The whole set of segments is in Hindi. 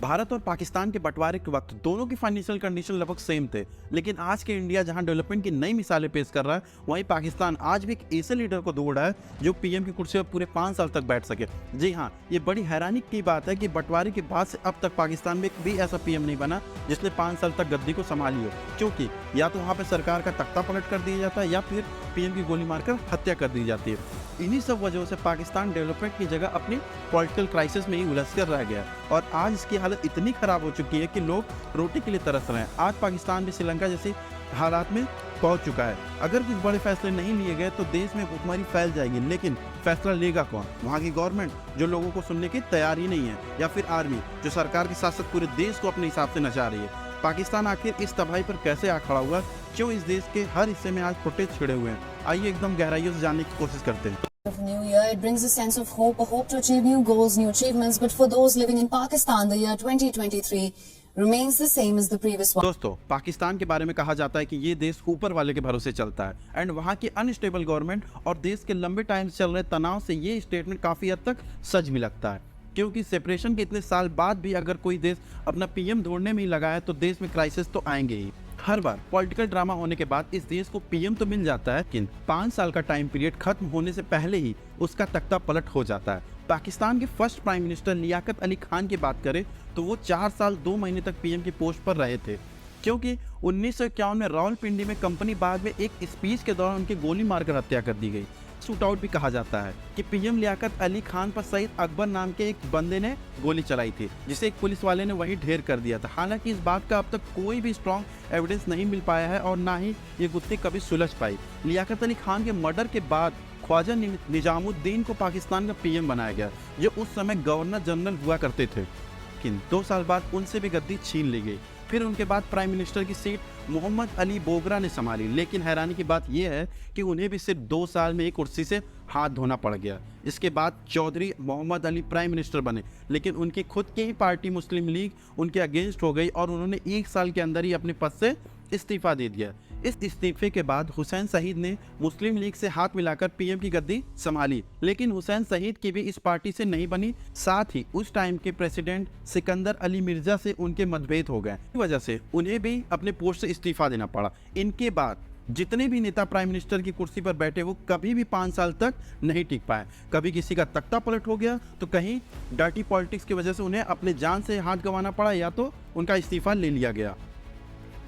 भारत और पाकिस्तान के बंटवारे के वक्त दोनों की फाइनेंशियल कंडीशन लगभग सेम थे, लेकिन आज के इंडिया जहां डेवलपमेंट की नई मिसालें पेश कर रहा है, वहीं पाकिस्तान आज भी एक ऐसे लीडर को ढूंढ रहा है जो पीएम की कुर्सी पर पूरे 5 साल तक बैठ सके। जी हाँ, ये बड़ी हैरानी की बात है कि बंटवारे के बाद से अब तक पाकिस्तान में एक भी ऐसा पीएम नहीं बना जिसने 5 साल तक गद्दी को संभाली हो, क्योंकि या तो वहाँ पर सरकार का तख्ता पलट कर दिया जाता है या फिर पीएम की गोली मारकर हत्या कर दी जाती है। इन्हीं सब वजहों से पाकिस्तान डेवलपमेंट की जगह अपनी पॉलिटिकल क्राइसिस में ही उलझ कर रह गया और आज इसकी हालत इतनी खराब हो चुकी है कि लोग रोटी के लिए तरस रहे हैं। आज पाकिस्तान भी श्रीलंका जैसी हालात में पहुंच चुका है। अगर कुछ बड़े फैसले नहीं लिए गए तो देश में भुखमरी फैल जाएगी, लेकिन फैसला लेगा कौन? वहाँ की गवर्नमेंट जो लोगों को सुनने की तैयार ही नहीं है, या फिर आर्मी जो सरकार के साथ साथ पूरे देश को अपने हिसाब से नचा रही है। पाकिस्तान आखिर इस तबाही पर कैसे आ खड़ा हुआ? क्यों इस देश के हर हिस्से में आज प्रोटेस्ट छिड़े हुए हैं? आइए एकदम गहराइयों से जानने की कोशिश करते हैं। Of new year, it brings a sense of hope, a hope to achieve new goals, new achievements. But for those living in Pakistan, the year 2023 remains the same as the previous one. दोस्तों, पाकिस्तान के बारे में कहा जाता है कि ये देश ऊपर वाले के भरोसे चलता है एंड वहाँ की अनस्टेबल गवर्नमेंट और देश के लंबे टाइम से चल रहे तनाव से ये स्टेटमेंट काफी हद तक सच भी लगता है, क्योंकि सेपरेशन के इतने साल बाद भी अगर कोई देश अपना पीएम ढूंढने में ही लगा है तो देश में क्राइसिस तो आएंगे ही। हर बार पॉलिटिकल ड्रामा होने के बाद इस देश को पीएम तो मिल जाता है, लेकिन 5 साल का टाइम पीरियड खत्म होने से पहले ही उसका तख्ता पलट हो जाता है। पाकिस्तान के first prime minister Liaquat Ali Khan की बात करें तो वो 4 साल 2 महीने तक पीएम की पोस्ट पर रहे थे, क्योंकि 1951 में रावलपिंडी में कंपनी बाग में एक स्पीच के दौरान उनकी गोली मारकर हत्या कर दी गई। शूट आउट भी कहा जाता है कि पीएम लियाकत अली खान पर सईद अकबर नाम के एक बंदे ने गोली चलाई थी, जिसे एक पुलिस वाले ने वहीं ढेर कर दिया था। हालांकि इस बात का अब तक कोई भी स्ट्रॉन्ग एविडेंस नहीं मिल पाया है और ना ही ये गुत्थी कभी सुलझ पाई। लियाकत अली खान के मर्डर के बाद ख्वाजा निजामुद्दीन को पाकिस्तान का पीएम बनाया गया, जो उस समय गवर्नर जनरल हुआ करते थे, लेकिन 2 साल बाद उनसे भी गद्दी छीन ली गई। फिर उनके बाद प्राइम मिनिस्टर की सीट मोहम्मद अली बोगरा ने संभाली, लेकिन हैरानी की बात यह है कि उन्हें भी सिर्फ 2 साल में एक कुर्सी से हाथ धोना पड़ गया। इसके बाद चौधरी मोहम्मद अली प्राइम मिनिस्टर बने, लेकिन उनकी खुद की ही पार्टी मुस्लिम लीग उनके अगेंस्ट हो गई और उन्होंने 1 साल के अंदर ही अपने पद से इस्तीफा दे दिया। इस इस्तीफे के बाद हुसैन शहीद ने मुस्लिम लीग से हाथ मिलाकर पीएम की गद्दी संभाली, लेकिन हुसैन शहीद की भी इस पार्टी से नहीं बनी। साथ ही उस टाइम के प्रेसिडेंट सिकंदर अली मिर्जा से उनके मतभेद हो गए, इस वजह से उन्हें भी अपने पोस्ट से इस्तीफा देना पड़ा। इनके बाद जितने भी नेता प्राइम मिनिस्टर की कुर्सी पर बैठे वो कभी भी 5 साल तक नहीं टिक पाए। कभी किसी का तख्ता पलट हो गया तो कहीं डर्टी पॉलिटिक्स की वजह से उन्हें अपने जान से हाथ गंवाना पड़ा या तो उनका इस्तीफा ले लिया गया।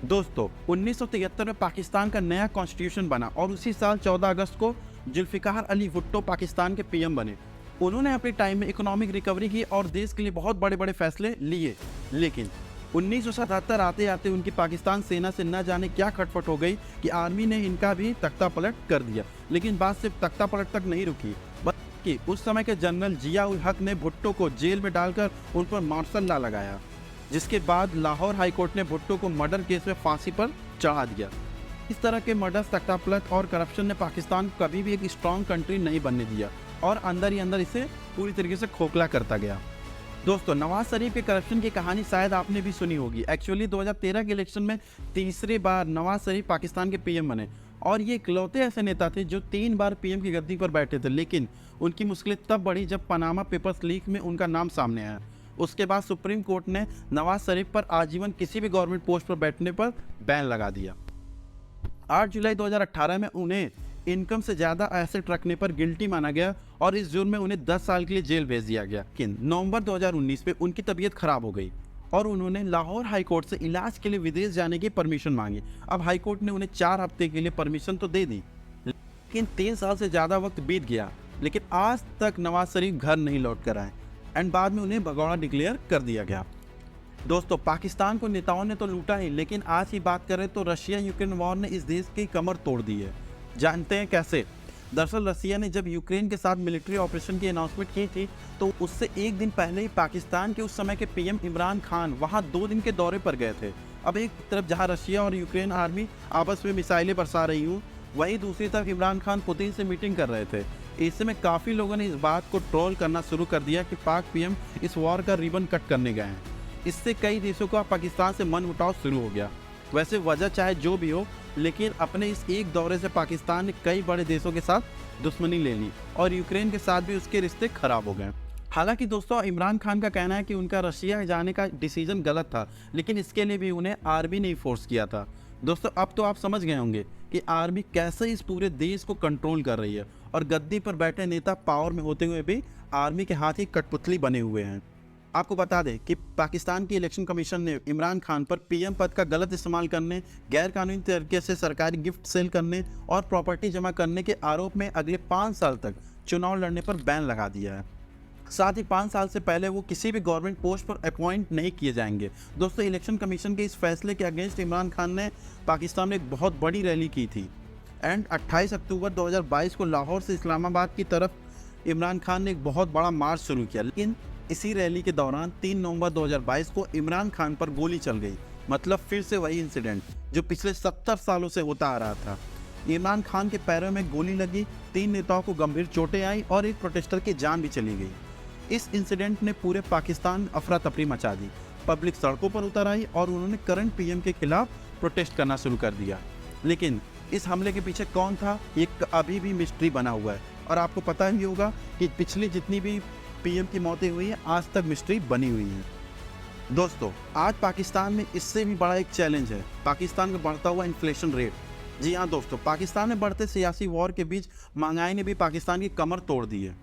दोस्तों, 1973 में पाकिस्तान का नया कॉन्स्टिट्यूशन बना और उसी साल 14 अगस्त को जुल्फिकार अली भुट्टो पाकिस्तान के पीएम बने। उन्होंने अपने टाइम में इकोनॉमिक रिकवरी की और देश के लिए बहुत बड़े बड़े फैसले लिए, लेकिन 1977 आते आते उनकी पाकिस्तान सेना से न जाने क्या खटपट हो गई कि आर्मी ने इनका भी तख्ता पलट कर दिया। लेकिन बात सिर्फ तख्ता पलट तक नहीं रुकी, बल्कि उस समय के जनरल जिया उल हक ने भुट्टो को जेल में डालकर उन पर मार्शल लॉ लगाया, जिसके बाद लाहौर हाईकोर्ट ने भुट्टो को मर्डर केस में फांसी पर चढ़ा दिया। इस तरह के मर्डर्स, तख्तापलट और करप्शन ने पाकिस्तान को कभी भी एक स्ट्रॉन्ग कंट्री नहीं बनने दिया और अंदर ही अंदर इसे पूरी तरीके से खोखला करता गया। दोस्तों, नवाज शरीफ के करप्शन की कहानी शायद आपने भी सुनी होगी। एक्चुअली 2013 के इलेक्शन में तीसरी बार नवाज शरीफ पाकिस्तान के पीएम बने और ये इकलौते ऐसे नेता थे जो 3 बार पीएम की गद्दी पर बैठे थे, लेकिन उनकी मुश्किलें तब बढ़ी जब पनामा पेपर्स लीक में उनका नाम सामने आया। उसके बाद सुप्रीम कोर्ट ने नवाज शरीफ पर आजीवन किसी भी गवर्नमेंट पोस्ट पर बैठने पर बैन लगा दिया। 8 जुलाई 2018 में उन्हें इनकम से ज़्यादा एसेट रखने पर गिल्टी माना गया और इस जुर्म में उन्हें 10 साल के लिए जेल भेज दिया गया। लेकिन नवंबर 2019 में उनकी तबीयत खराब हो गई और उन्होंने लाहौर हाईकोर्ट से इलाज के लिए विदेश जाने की परमिशन मांगी। अब हाईकोर्ट ने उन्हें 4 हफ्ते के लिए परमिशन तो दे दी, लेकिन 3 साल से ज़्यादा वक्त बीत गया, लेकिन आज तक नवाज शरीफ घर नहीं लौट कर आए एंड बाद में उन्हें भगौड़ा डिक्लेयर कर दिया गया। दोस्तों, पाकिस्तान को नेताओं ने तो लूटा ही, लेकिन आज की बात करें तो रशिया यूक्रेन वॉर ने इस देश की कमर तोड़ दी है। जानते हैं कैसे? दरअसल रशिया ने जब यूक्रेन के साथ मिलिट्री ऑपरेशन की अनाउंसमेंट की थी तो उससे 1 दिन पहले ही पाकिस्तान के उस समय के पीएम इमरान खान वहां 2 दिन के दौरे पर गए थे। अब एक तरफ जहां रशिया और यूक्रेन आर्मी आपस में मिसाइलें बरसा रही हूँ, वहीं दूसरी तरफ इमरान खान पुतिन से मीटिंग कर रहे थे। ऐसे में काफ़ी लोगों ने इस बात को ट्रोल करना शुरू कर दिया कि पाक पीएम इस वॉर का रिबन कट करने गए हैं। इससे कई देशों का पाकिस्तान से मनमुटाव शुरू हो गया। वैसे वजह चाहे जो भी हो, लेकिन अपने इस एक दौरे से पाकिस्तान ने कई बड़े देशों के साथ दुश्मनी ले ली और यूक्रेन के साथ भी उसके रिश्ते खराब हो गए। हालांकि दोस्तों इमरान खान का कहना है कि उनका रशिया जाने का डिसीजन गलत था, लेकिन इसके लिए भी उन्हें आर्मी ने फोर्स किया था। दोस्तों अब तो आप समझ गए होंगे कि आर्मी कैसे इस पूरे देश को कंट्रोल कर रही है और गद्दी पर बैठे नेता पावर में होते हुए भी आर्मी के हाथ ही कठपुतली बने हुए हैं। आपको बता दें कि पाकिस्तान की इलेक्शन कमीशन ने इमरान खान पर पीएम पद का गलत इस्तेमाल करने, गैर कानूनी तरीके से सरकारी गिफ्ट सेल करने और प्रॉपर्टी जमा करने के आरोप में अगले 5 साल तक चुनाव लड़ने पर बैन लगा दिया है। साथ ही 5 साल से पहले वो किसी भी गवर्नमेंट पोस्ट पर अपॉइंट नहीं किए जाएंगे। दोस्तों इलेक्शन कमीशन के इस फैसले के अगेंस्ट इमरान खान ने पाकिस्तान में एक बहुत बड़ी रैली की थी एंड 28 अक्टूबर 2022 को लाहौर से इस्लामाबाद की तरफ इमरान खान ने एक बहुत बड़ा मार्च शुरू किया। लेकिन इसी रैली के दौरान 3 नवंबर 2022 को इमरान खान पर गोली चल गई। मतलब फिर से वही इंसिडेंट जो पिछले 70 सालों से होता आ रहा था। इमरान खान के पैरों में गोली लगी, 3 नेताओं को गंभीर चोटें आई और एक प्रोटेस्टर की जान भी चली गई। इस इंसिडेंट ने पूरे पाकिस्तान अफरा तफरी मचा दी। पब्लिक सड़कों पर उतर आई और उन्होंने करंट पीएम के खिलाफ प्रोटेस्ट करना शुरू कर दिया। लेकिन इस हमले के पीछे कौन था, ये अभी भी मिस्ट्री बना हुआ है। और आपको पता ही होगा कि पिछली जितनी भी पीएम की मौतें हुई है, आज तक मिस्ट्री बनी हुई है। दोस्तों आज पाकिस्तान में इससे भी बड़ा एक चैलेंज है, पाकिस्तान का बढ़ता हुआ इन्फ्लेशन रेट। जी हाँ दोस्तों, पाकिस्तान में बढ़ते सियासी वॉर के बीच महंगाई ने भी पाकिस्तान की कमर तोड़ दी है।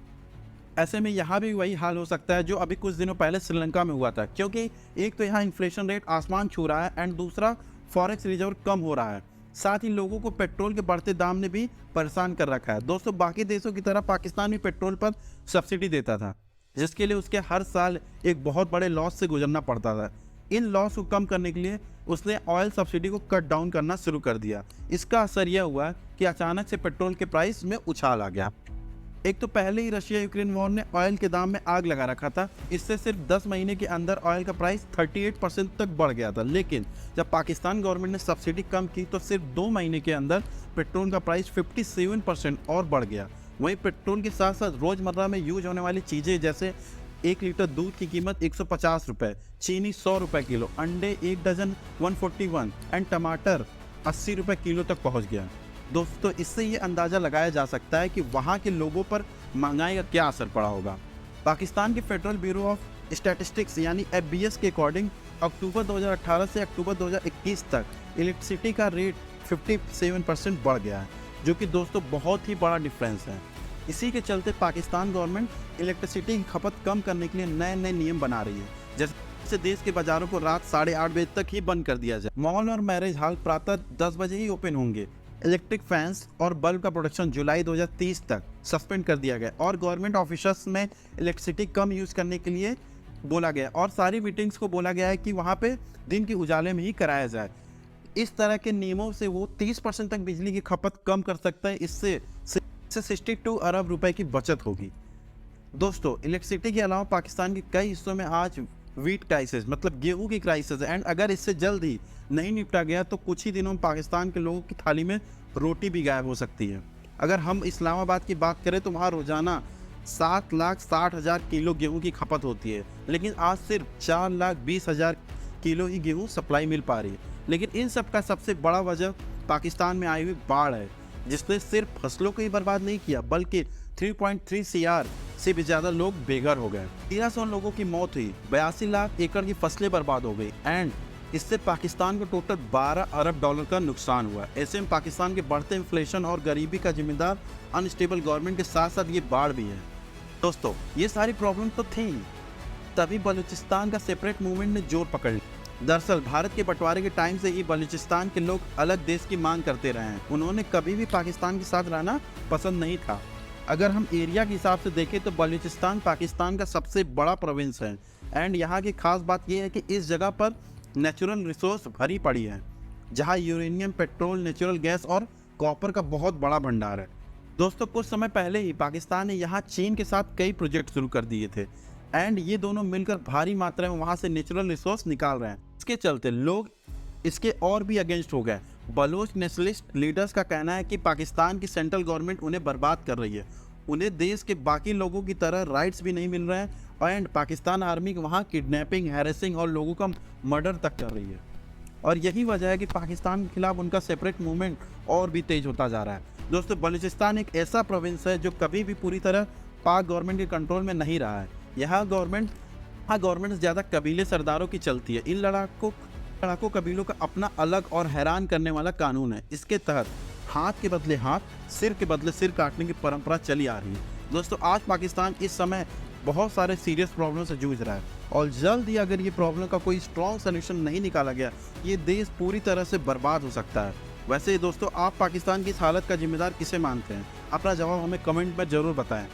ऐसे में यहाँ भी वही हाल हो सकता है जो अभी कुछ दिनों पहले श्रीलंका में हुआ था, क्योंकि एक तो यहाँ इन्फ्लेशन रेट आसमान छू रहा है एंड दूसरा फॉरेक्स रिजर्व कम हो रहा है। साथ ही लोगों को पेट्रोल के बढ़ते दाम ने भी परेशान कर रखा है। दोस्तों बाकी देशों की तरह पाकिस्तान भी पेट्रोल पर सब्सिडी देता था, जिसके लिए उसके हर साल एक बहुत बड़े लॉस से गुजरना पड़ता था। इन लॉस को कम करने के लिए उसने ऑयल सब्सिडी को कट डाउन करना शुरू कर दिया। इसका असर यह हुआ कि अचानक से पेट्रोल के प्राइस में उछाल आ गया। एक तो पहले ही रशिया यूक्रेन वॉर ने ऑयल के दाम में आग लगा रखा था। इससे सिर्फ 10 महीने के अंदर ऑयल का प्राइस 38% तक बढ़ गया था। लेकिन जब पाकिस्तान गवर्नमेंट ने सब्सिडी कम की तो सिर्फ 2 महीने के अंदर पेट्रोल का प्राइस 57% और बढ़ गया। वहीं पेट्रोल के साथ साथ रोज़मर्रा में यूज होने वाली चीज़ें जैसे 1 लीटर दूध की कीमत 150 रुपये, चीनी 100 रुपये किलो, अंडे 1 डजन 141 एंड टमाटर 80 रुपये किलो तक पहुंच गया। दोस्तों इससे ये अंदाज़ा लगाया जा सकता है कि वहाँ के लोगों पर महंगाई का क्या असर पड़ा होगा। पाकिस्तान के फेडरल ब्यूरो ऑफ स्टैटिस्टिक्स यानी FBS के अकॉर्डिंग अक्टूबर 2018 से अक्टूबर 2021 तक इलेक्ट्रिसिटी का रेट 57% बढ़ गया है, जो कि दोस्तों बहुत ही बड़ा डिफरेंस है। इसी के चलते पाकिस्तान गवर्नमेंट इलेक्ट्रिसिटी की खपत कम करने के लिए नए नए नियम बना रही है, जैसे देश के बाजारों को रात 8:30 बजे तक ही बंद कर दिया जाए। मॉल और मैरिज हॉल प्रातः 10 बजे ही ओपन होंगे। इलेक्ट्रिक फैंस और बल्ब का प्रोडक्शन जुलाई 2030 तक सस्पेंड कर दिया गया और गवर्नमेंट ऑफिसर्स में इलेक्ट्रिसिटी कम यूज़ करने के लिए बोला गया और सारी मीटिंग्स को बोला गया है कि वहाँ पे दिन के उजाले में ही कराया जाए। इस तरह के नियमों से वो 30% तक बिजली की खपत कम कर सकता है। इससे 62 अरब रुपए की बचत होगी। दोस्तों इलेक्ट्रिसिटी के अलावा पाकिस्तान के कई हिस्सों में आज वीट क्राइसिस मतलब गेहूं की क्राइसिस है एंड अगर इससे जल्द ही नहीं निपटा गया तो कुछ ही दिनों में पाकिस्तान के लोगों की थाली में रोटी भी गायब हो सकती है। अगर हम इस्लामाबाद की बात करें तो वहाँ रोजाना 7,60,000 किलो गेहूं की खपत होती है, लेकिन आज सिर्फ 4,20,000 किलो ही गेहूं सप्लाई मिल पा रही है। लेकिन इन सब का सबसे बड़ा वजह पाकिस्तान में आई हुई बाढ़ है, जिसने सिर्फ फसलों को ही बर्बाद नहीं किया बल्कि 3.3 CR से भी ज़्यादा लोग बेघर हो गए। 1300 लोगों की मौत हुई, 82 लाख एकड़ की फसलें बर्बाद हो गई एंड इससे पाकिस्तान को टोटल 12 अरब डॉलर का नुकसान हुआ। ऐसे में पाकिस्तान के बढ़ते इन्फ्लेशन और गरीबी का जिम्मेदार अनस्टेबल गवर्नमेंट के साथ साथ ये बाढ़ भी है। दोस्तों ये सारी प्रॉब्लम तो थी, तभी बलूचिस्तान का सेपरेट मूवमेंट ने जोर पकड़ लिया। दरअसल भारत के बंटवारे के टाइम से ही बलूचिस्तान के लोग अलग देश की मांग करते रहे हैं। उन्होंने कभी भी पाकिस्तान के साथ रहना पसंद नहीं था। अगर हम एरिया के हिसाब से देखें तो बलूचिस्तान पाकिस्तान का सबसे बड़ा प्रोविंस है एंड यहाँ की खास बात यह है कि इस जगह पर नेचुरल रिसोर्स भरी पड़ी है, जहाँ यूरेनियम, पेट्रोल, नेचुरल गैस और कॉपर का बहुत बड़ा भंडार है। दोस्तों कुछ समय पहले ही पाकिस्तान ने यहाँ चीन के साथ कई प्रोजेक्ट शुरू कर दिए थे एंड ये दोनों मिलकर भारी मात्रा में वहाँ से नेचुरल रिसोर्स निकाल रहे हैं। इसके चलते लोग इसके और भी अगेंस्ट हो गए। बलोच नेशनलिस्ट लीडर्स का कहना है कि पाकिस्तान की सेंट्रल गवर्नमेंट उन्हें बर्बाद कर रही है, उन्हें देश के बाकी लोगों की तरह राइट्स भी नहीं मिल रहे हैं एंड पाकिस्तान आर्मी वहाँ किडनैपिंग, हैरेसिंग और लोगों का मर्डर तक कर रही है। और यही वजह है कि पाकिस्तान के खिलाफ उनका सेपरेट मूवमेंट और भी तेज होता जा रहा है। दोस्तों बलूचिस्तान एक ऐसा प्रोविंस है जो कभी भी पूरी तरह पाक गवर्नमेंट के कंट्रोल में नहीं रहा है। यह गवर्नमेंट ज़्यादा कबीले सरदारों की चलती है। इन लड़ाकों कबीलों का अपना अलग और हैरान करने वाला कानून है। इसके तहत हाथ के बदले हाथ, सिर के बदले सिर काटने की परंपरा चली आ रही है। दोस्तों, आज पाकिस्तान इस समय बहुत सारे सीरियस प्रॉब्लम से जूझ रहा है और जल्द ही अगर ये प्रॉब्लम का कोई स्ट्रॉन्ग सोल्यूशन नहीं निकाला गया, ये देश पूरी तरह से बर्बाद हो सकता है। वैसे दोस्तों, आप पाकिस्तान की इस हालत का जिम्मेदार किसे मानते हैं? अपना जवाब हमें कमेंट में ज़रूर बताएं।